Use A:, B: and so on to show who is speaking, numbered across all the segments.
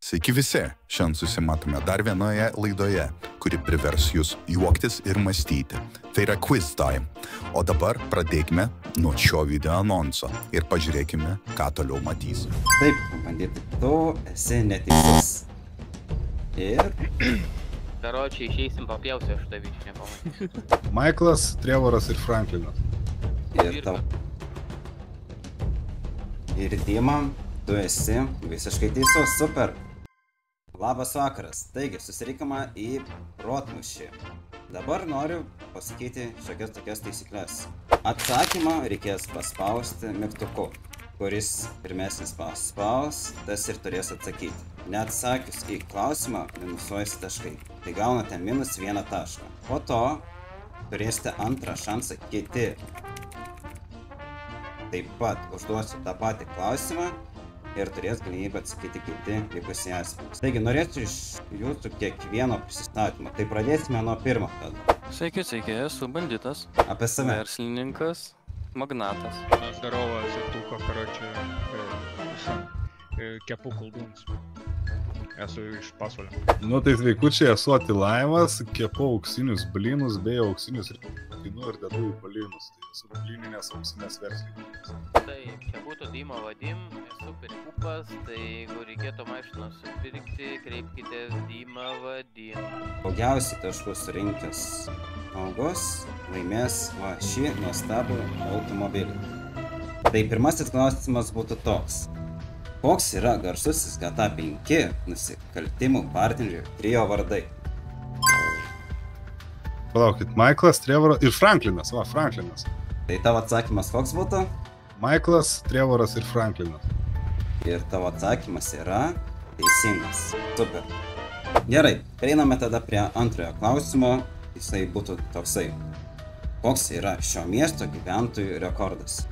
A: Sveiki visi, šiandien susimatome dar vienoje laidoje, kuri privers jūs juoktis ir mąstyti. Tai yra quiz time. O dabar pradėkime nuo šio video anonso ir pažiūrėkime, ką toliau matys.
B: Taip, bandyti, tu esi neteisus. Ir...
C: Karočiai, išeisim papjausiu, aš tą vyčį nepamatysiu.
D: Michaelas, Trevoras ir Franklinas.
B: Ir tau. Ir Dima, tu esi visiškai teisus, super. Labas vakaras. Taigi, susirinkama į protmūšį. Dabar noriu pasakyti šiokias tokias taisyklės. Atsakymą reikės paspausti mygtuku, kuris pirmesnis paspaus, tas ir turės atsakyti. Neatsakius į klausimą, minusuojasi taškai. Tai gaunate -1 tašką. Po to turėsite antrą šansą kiti. Taip pat užduosiu tą patį klausimą ir turės galimybę atsakyti kiti likusieji asmenys. Taigi, norėčiau iš jūsų kiekvieno prisistatymo. Tai pradėsime nuo pirmo tada.
E: Sveiki, esu banditas.
B: Apie save.
E: Verslininkas, magnatas.
F: Здорово, Зетуха, короче, kepu koldūnus. Esu iš Pasvalio.
D: Nu tai sveikučiai, esu Atilaimas, kepu auksinius blynus bei auksinius rinu ir dedu į blynus. Tai esu blyninės auksinės verslininkas.
C: Taip, čia būtų Dima Vadim, esu perikupas, tai jeigu reikėtų mašiną supirkti, kreipkitės Dima Vadim.
B: Daugiausiai taškų surinkęs žmogus laimės šį nuostabų automobilį. Tai pirmasis klausimas būtų toks. Koks yra garsusis GTA 5 nusikaltimų partnerių trio vardai?
D: Palaukit, Michaelas, Trevoras ir Franklinas, Franklinas.
B: Tai tavo atsakymas koks būtų?
D: Michaelas, Trevoras ir Franklinas.
B: Ir tavo atsakymas yra teisingas. Super. Gerai, prieiname tada prie antrojo klausimo. Jisai būtų toksai. Koks yra šio miesto gyventojų rekordas?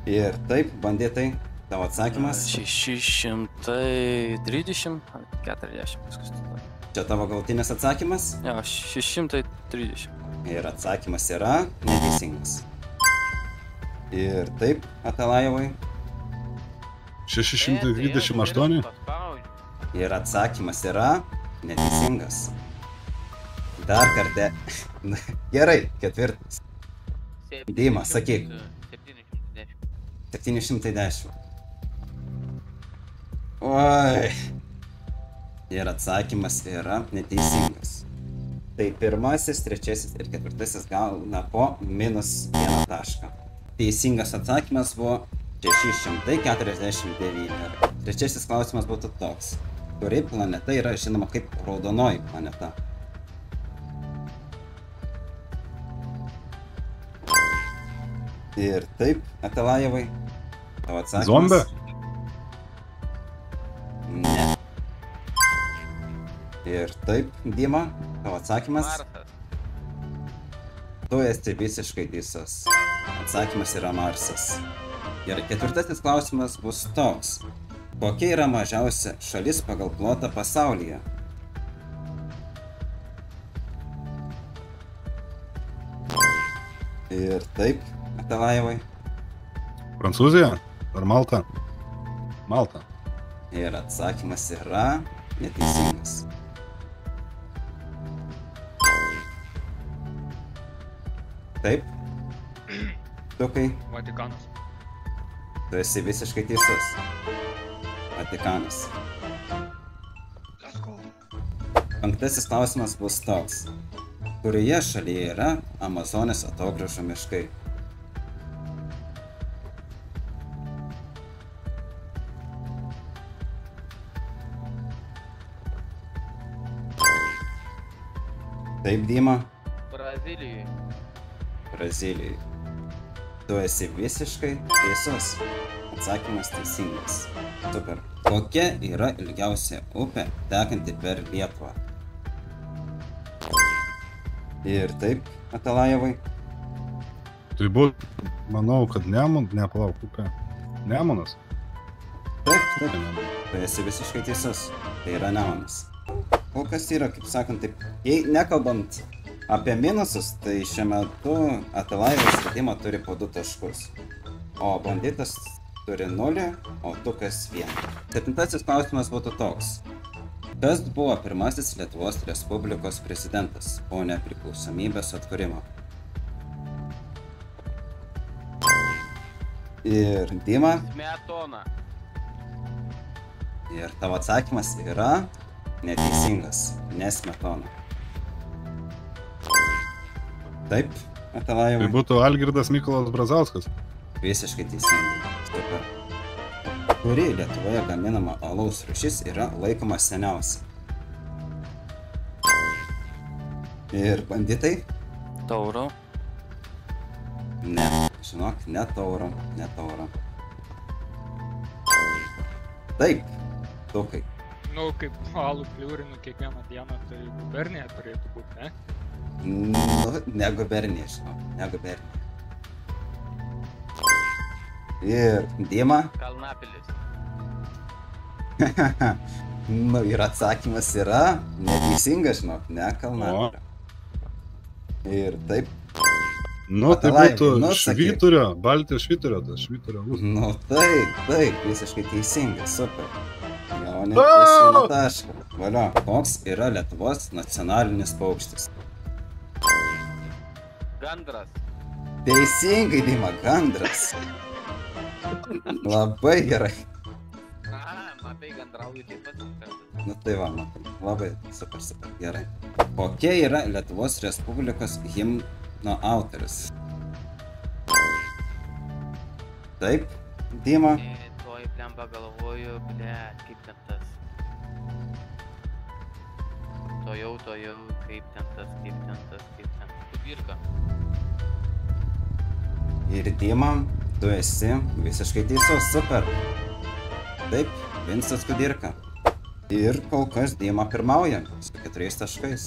B: Ir taip, banditai, tavo atsakymas?
E: 630, 40, viskas tada.
B: Čia tavo galutinis atsakymas?
E: Jo, 630.
B: Ir atsakymas yra neteisingas. Ir taip, Atalajevai.
D: 628.
B: Ir atsakymas yra neteisingas. Dar kartą. Gerai, ketvirtas. Dima, sakyk. 710. Oi. Ir atsakymas yra neteisingas. Tai pirmasis, trečiasis ir ketvirtasis gauna po -1 tašką. Teisingas atsakymas buvo 649. Trečiasis klausimas būtų toks. Kuri planeta yra žinoma kaip raudonoji planeta? Ir taip, Atalajevai, tavo atsakymas?
D: Zombė?
B: Ne. Ir taip, Dima, tavo atsakymas?
C: Marsas.
B: Tu esi visiškai teisus. Atsakymas yra Marsas. Ir ketvirtasis klausimas bus toks. Kokia yra mažiausia šalis pagal plotą pasaulyje? Ir taip, Atalajevai.
D: Prancūzija? Ar Malta? Malta.
B: Ir atsakymas yra neteisingas. Taip. Tukai,
F: Vatikanas.
B: tu esi visiškai teisus. Vatikanas.
F: Let's go.
B: Penktasis klausimas bus toks. Kurioje šalyje yra Amazonės atogrąžų miškai? Taip, Dima.
C: Brazilijai.
B: Brazilijai. Tu esi visiškai teisus. Atsakymas teisingas. Super. Kokia yra ilgiausia upė tekanti per Lietuvą? Ir taip, Atalajevai.
D: Tai būtų, manau, kad nepalauk upė. Nemunas?
B: Taip, tu esi visiškai teisus. Tai yra Nemunas. Kol kas yra, kaip sakant, taip, jei nekalbant apie minusus, tai šiuo metu Atalajevas Dima turi po 2 taškus. O banditas turi 0, o Tukas 1. 7 klausimas būtų toks. Kas buvo pirmasis Lietuvos Respublikos prezidentas po nepriklausomybės atkūrimo? Ir Dima.
C: Smetona.
B: Ir tavo atsakymas yra neteisingas, ne Smetona. Taip,
D: Tai
B: Atalajevai.
D: būtų Algirdas Mykolas Brazauskas.
B: Visiškai teisingai. Super. Kuri Lietuvoje gaminama alaus rūšis yra laikoma seniausia? Ir banditai?
E: Tauro.
B: Ne. Žinok, ne tauro, ne tauro. Taip. Tukai.
G: Nu, kaip alų kliūrinu kiekvieną dieną, tai gubernija turėtų būti, ne?
B: Nu, ne gubernija, žinok, ne gubernija. Ir Dima.
C: Kalnapilis.
B: Nu, ir atsakymas yra neteisingas, žinok, ne Kalnapilio. Ir taip,
D: Nu, tai
B: Atalajevai,
D: būtų
B: nu, sakyk.
D: Švyturio, Baltijos Švyturio, tas Švyturio būtų.
B: nu taip, visiškai teisingai, super. Gauni plus vieną tašką. Valio, koks yra Lietuvos nacionalinis paukštis?
C: Gandras.
B: Teisingai, Dima, gandras. Labai gerai.
C: Aha, matai, gandrauju taip pat.
B: Nu tai va, matai. Labai super, gerai. Kokia yra Lietuvos Respublikos himno autorius? Taip, Dima.
C: Toj plemba galvoju, kaip ten tas. Tojau, kaip ten tas. Kubirka.
B: Ir Dima, tu esi visiškai teisus, super. Taip, Vincas Kudirka. Ir kol kas Dima pirmauja su 4 taškais.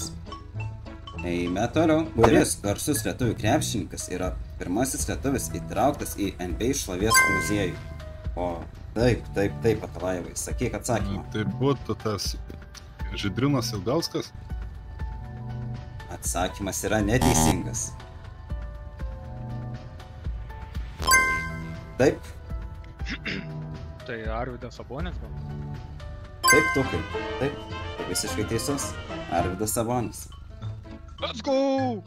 B: Eime toliau. Kuris garsus lietuvių krepšininkas yra pirmasis lietuvis įtrauktas į NBA šlovės muziejų? O taip, Atalajevai, sakyk atsakymą.
D: Tai būtų tas Žydrinas Ilgauskas.
B: Atsakymas yra neteisingas. Taip,
G: Tai Arvydas Sabonis, gal?
B: taip, Tukai. Taip, tai visiškai teisus. Arvydas Sabonis.
G: Let's go!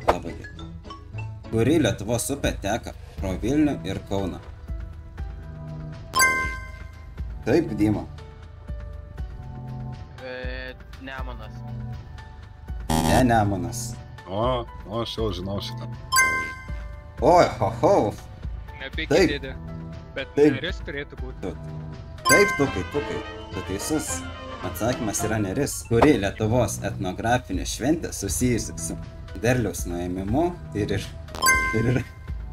B: Labai gerai. Kuri Lietuvos upė teka pro Vilnių ir Kauną? Taip, Dima.
C: Nemunas.
B: Ne, Nemunas.
D: O, aš jau žinau šitą.
B: Oi, ho.
G: Nebėgi
B: Taip.
G: dėdė. Bet
B: Taip.
G: Neris turėtų būti.
B: Taip, Tukai. Tu teisus. Atsakymas yra Neris. Kuri Lietuvos etnografinė šventė susijusi su derliaus nuėmimu ir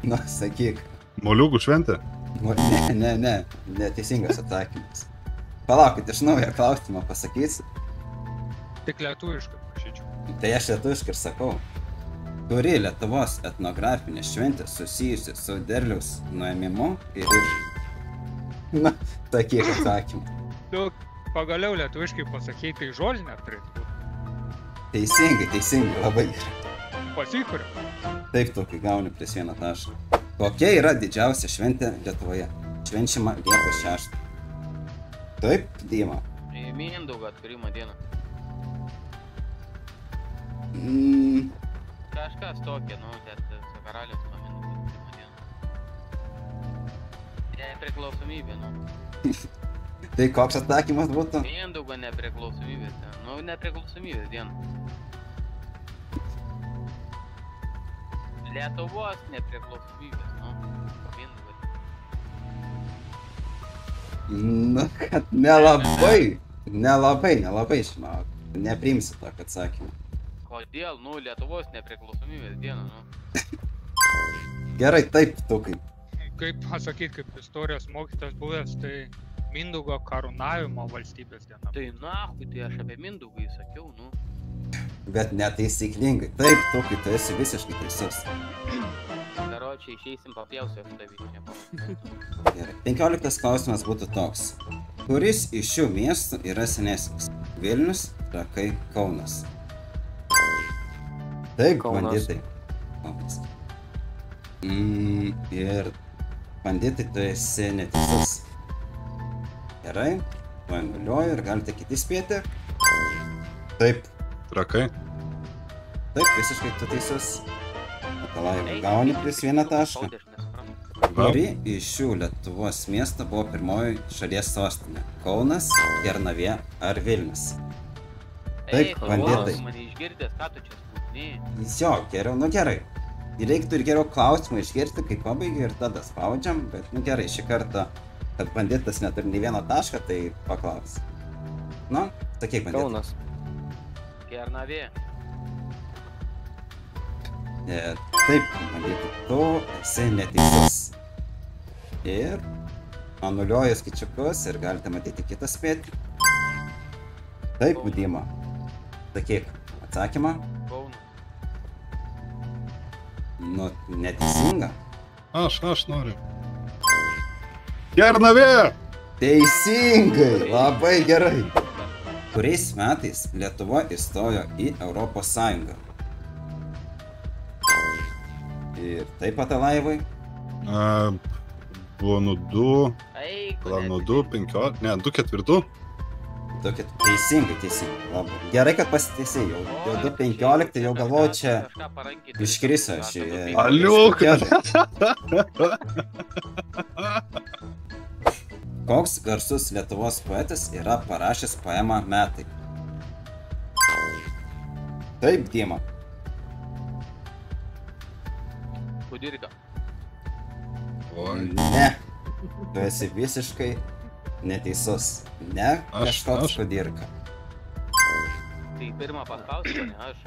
B: nu, sakyk.
D: Moliūgų šventė.
B: Ne, teisingas atsakymas. Palaukit, iš naujo klausimą pasakysiu.
G: Tik lietuviškai prašyčiau.
B: Tai aš lietuviškai ir sakau. Kuri Lietuvos etnografinė šventė susijusi su derliaus nuėmimu ir na, sakyk atsakymą.
G: Tu pagaliau lietuviškai pasakei, tai žolinė turėtų būti.
B: Teisingai, labai gerai.
G: Pasikuriu.
B: Taip, tu kai gauni plus 1 tašką. Kokia yra didžiausia šventė Lietuvoje? Švenčiama Liepos 6. Taip, Dima.
C: Mindaugo atkūrimo diena. Kažkas tokia, su karalius nuo Mindaugo atkūrimo diena. Nepriklausomybė,
B: Tai koks atsakymas būtų?
C: Mindaugo nepriklausomybės diena. Nepriklausomybės diena. Lietuvos nepriklausomybės, Mindaugo.
B: Nu, kad nelabai, žinok. Nepriimsi tokį atsakymą.
C: Kodėl, Lietuvos nepriklausomybės diena,
B: Gerai, taip, Tukai.
G: Kaip pasakyti, kaip istorijos mokytas buvęs, tai Mindaugo karūnavimo valstybės diena.
C: Tai tai aš apie Mindaugą įsakiau,
B: Bet netaisyklingai. Taip, Tukai, tu esi visiškai teisus.
C: Karočiai, išeisim papjausiu aš tavyšnę.
B: Gerai. 15 klausimas būtų toks. Kuris iš šių miestų yra senesnis? Vilnius, Trakai, Kaunas. Taip,
E: Kaunas.
B: banditai. Kaunas. Ir Banditai, tu esi neteisus. Gerai, tu anuliuoju ir galite kiti spėti. Taip,
D: Trakai.
B: taip, visiškai tu teisus. Atalaiva, gauni plus 1 tašką. Kuri iš šių Lietuvos miestų buvo pirmoji šalies sostinė? Kaunas, Kernavė ar Vilnius? Taip, banditai.
C: Mane išgirdęs, ką tu čia spūtni?
B: Jo, geriau, nu gerai. Reiktų ir geriau klausimą išgirsti, kai pabaigiu ir tada spaudžiam, bet nu gerai, šį kartą, kad banditas neturi nei vieno tašką, tai paklaus. Nu, sakyk banditai.
E: Kaunas.
C: Kernavė.
B: Taip, banditai, tu esi neteisus. Ir anuliuoju skaičiukus ir galite matyti kitą spėtį. Taip, Dima. Sakyk, atsakymą.
C: Kaunas.
B: Nu, neteisinga.
D: Aš noriu. Kernavė!
B: Teisingai, labai gerai. Kuriais metais Lietuva įstojo į Europos Sąjungą? Ir taip pat Atalaivai.
D: Buvo nuo 2,
C: Eik,
D: nuo 2, 15, ne, 2 ketvirtų.
B: Teisingai. Labai. Gerai, kad pasiteisėjai. Jau 2.15, jau galvoju, čia iškrisa šį.
D: Aliuk!
B: Koks garsus Lietuvos poetas yra parašęs poemą Metai? Taip, Dima.
C: Kudirka.
D: Oi.
B: Ne. Tu esi visiškai neteisus. Ne, kažkoks
D: aš.
B: Kudirka.
C: Tai pirmą paspausti, ne aš.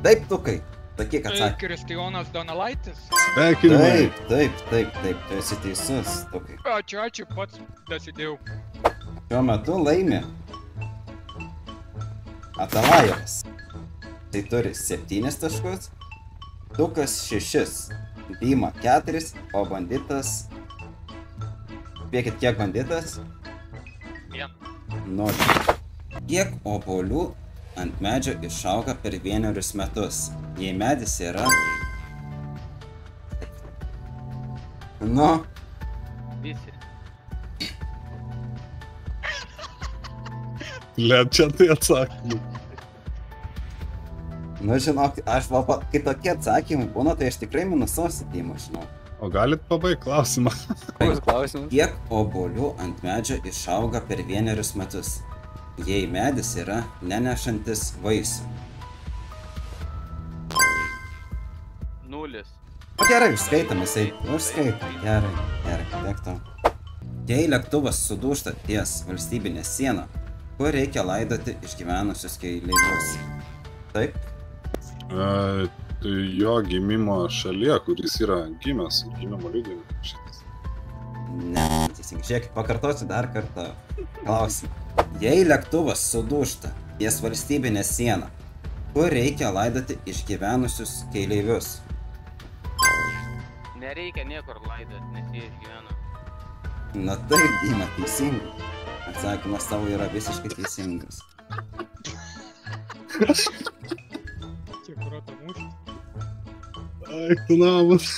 B: Taip, Tukai. Sakyk
G: Tai
B: atsakymą.
G: Kristijonas Donelaitis.
D: Sveikinimai.
B: Taip, tu esi teisus, Tukai.
G: Ačiū, pats dasidėjau.
B: Šiuo metu laimi Atalajevas. Tai turi 7 taškus, Tukas 6, Dima 4, o banditas... Spėkit, kiek banditas?
G: 1.
B: 0. Kiek obuolių ant medžio išauga per 1 metus? Jei medis yra... Nu,
C: Visi.
D: Liet, čia tai atsakymai.
B: nu žinok, aš kai tokie atsakymai būna, tai aš tikrai minusuosiu Dimą, žinau.
D: O galit pabaigti klausimą?
E: Koks klausimas?
B: Kiek obuolių ant medžio išauga per 1 metus, jei medis yra nenešantis vaisių?
C: 0.
B: Gerai, užskaitom, jisai užskaitom. Gerai, tiek to. Jei lėktuvas sudūžta ties valstybinė siena, kur reikia laidoti išgyvenusius keleivius? Taip,
D: Tai jo gimimo šalyje, kuris yra gimęs, gimimo liudininkas šitas.
B: ne, teisingai. Žiūrėkit, pakartosiu dar kartą klausimą. Jei lėktuvas sudūžta ties valstybinė siena, kur reikia laidoti išgyvenusius keleivius?
C: Nereikia niekur laidot, nes jie išgyveno.
B: Na taip, Dima, teisingai. Atsakymas tavo yra visiškai teisingas.
G: Čia proto mūšis.
D: Ai, tu namas.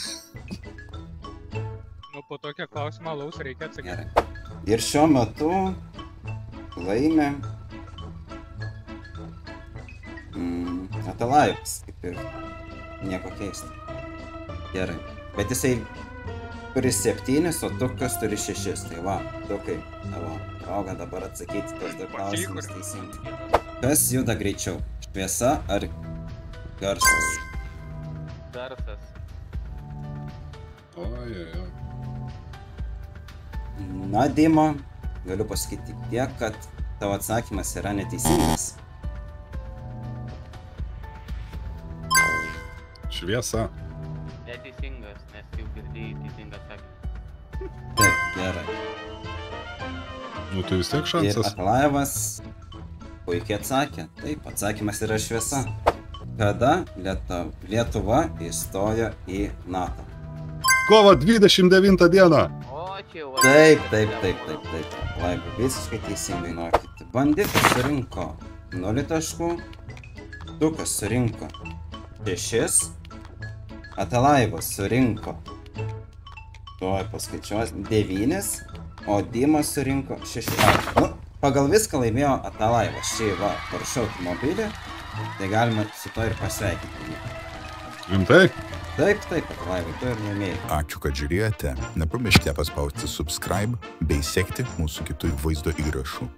G: Nu, po tokio klausimo alaus reikia atsakyti.
B: Gerai. Ir šiuo metu laimi Atalajevas, kaip ir nieko keista. Gerai. Bet jisai turi 7, o Tukas turi 6. Tai va, Tukai, tavo proga dabar atsakyti tos 2 klausimus teisingai. Kas juda greičiau? Šviesa ar garsas?
C: Garsas.
D: Oi.
B: Na, Dima, galiu pasakyti tiek, kad tavo atsakymas yra neteisingas.
D: Šviesa.
C: Neteisingas, nes jau girdėjai teisingą atsakymą.
B: Taip, gerai.
D: Nu tai vis tiek
B: Ir
D: šansas.
B: Atalajevas puikiai atsakė. Taip, atsakymas yra šviesa. Kada Lietuva įstojo į NATO?
D: Kovo 29 dieną.
C: O, čia jau...
B: Taip. Laibu, visiškai teisingai nokyti. Banditas surinko 0 taškų, Tukas surinko 6, Atalajevas surinko Tuoj paskaičiuos 9, o Dimas surinko 16. Nu, pagal viską laimėjo Atalaivas. Štai va, parašau automobilį, tai galima su to ir pasveikinti.
D: Rimtai?
B: Taip, Atalaivai, tu ir laimėjai.
A: Ačiū, kad žiūrėjote. Nepamirškite paspausti subscribe bei sekti mūsų kitų vaizdo įrašų.